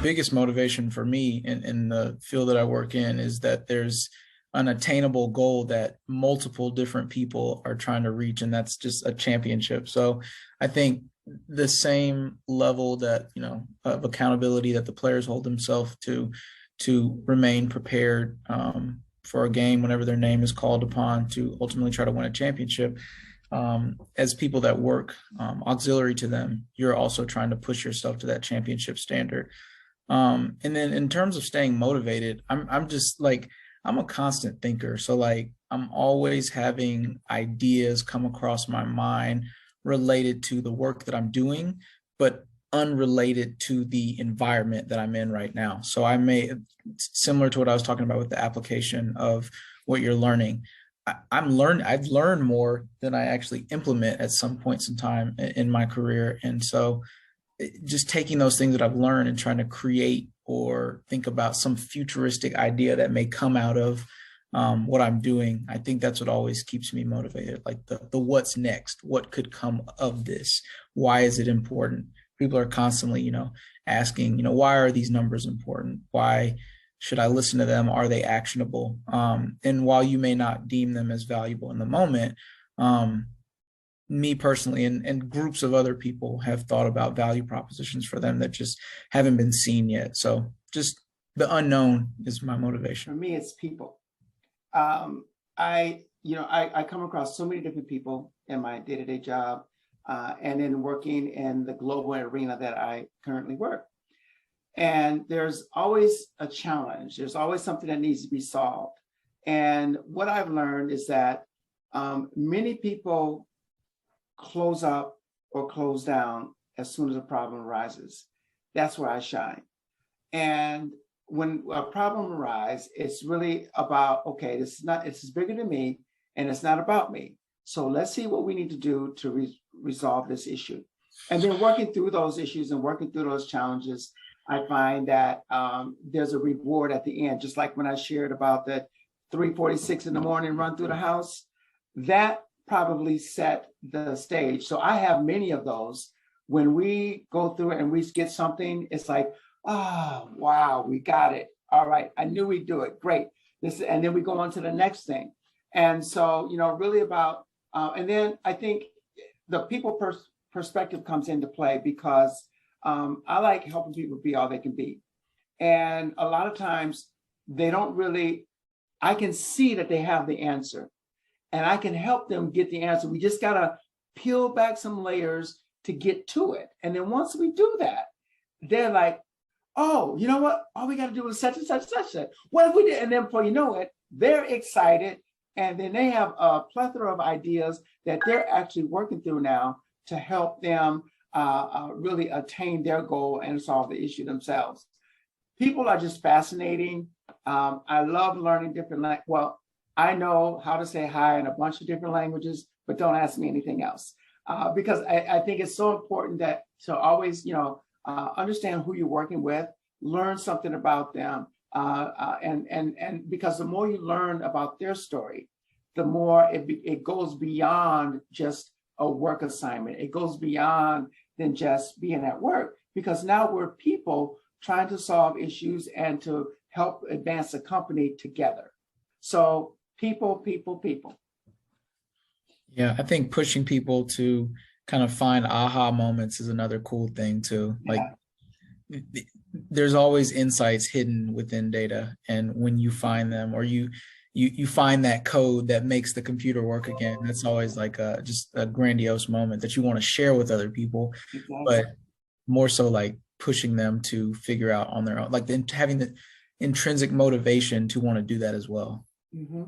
biggest motivation for me in the field that I work in is that there's an attainable goal that multiple different people are trying to reach, and that's just a championship. So I think the same level that, of accountability that the players hold themselves to remain prepared for a game whenever their name is called upon to ultimately try to win a championship. As people that work auxiliary to them, you're also trying to push yourself to that championship standard. And then in terms of staying motivated, I'm just like, I'm a constant thinker. So like, I'm always having ideas come across my mind related to the work that I'm doing, but unrelated to the environment that I'm in right now. So similar to what I was talking about with the application of what you're learning, I've learned more than I actually implement at some points in time in my career. And so just taking those things that I've learned and trying to create or think about some futuristic idea that may come out of what I'm doing, I think that's what always keeps me motivated. Like the what's next, what could come of this? Why is it important? People are constantly, asking, why are these numbers important? Why should I listen to them? Are they actionable? And while you may not deem them as valuable in the moment, me personally and groups of other people have thought about value propositions for them that just haven't been seen yet. So just the unknown is my motivation. For me, it's people. I come across so many different people in my day-to-day job and in working in the global arena that I currently work. And there's always a challenge. There's always something that needs to be solved. And what I've learned is that many people close up or close down as soon as a problem arises. That's where I shine. And when a problem arises, it's really about, okay, it's bigger than me and it's not about me. So let's see what we need to do to resolve this issue. And then working through those issues and working through those challenges, I find that there's a reward at the end. Just like when I shared about the 3:46 in the morning run through the house, that probably set the stage. So I have many of those. When we go through it and we get something, it's like, oh, wow, we got it. All right, I knew we'd do it. Great. And then we go on to the next thing. And so, really about, and then I think the people perspective comes into play because I like helping people be all they can be. And a lot of times they don't really, I can see that they have the answer and I can help them get the answer. We just got to peel back some layers to get to it. And then once we do that, they're like, oh, you know what? All we got to do is such and such, such that. What if we did? And then before you know it, they're excited. And then they have a plethora of ideas that they're actually working through now to help them really attain their goal and solve the issue themselves. People are just fascinating. I love learning different languages. Well, I know how to say hi in a bunch of different languages, but don't ask me anything else. Because I think it's so important that to always, understand who you're working with, learn something about them. And because the more you learn about their story, the more it goes beyond just a work assignment. It goes beyond than just being at work, because now we're people trying to solve issues and to help advance the company together. So people. Yeah, I think pushing people to kind of find aha moments is another cool thing too. Like there's always insights hidden within data. And when you find them or you find that code that makes the computer work again, that's always like just a grandiose moment that you want to share with other people, exactly. But more so like pushing them to figure out on their own, like having the intrinsic motivation to want to do that as well. Mm-hmm.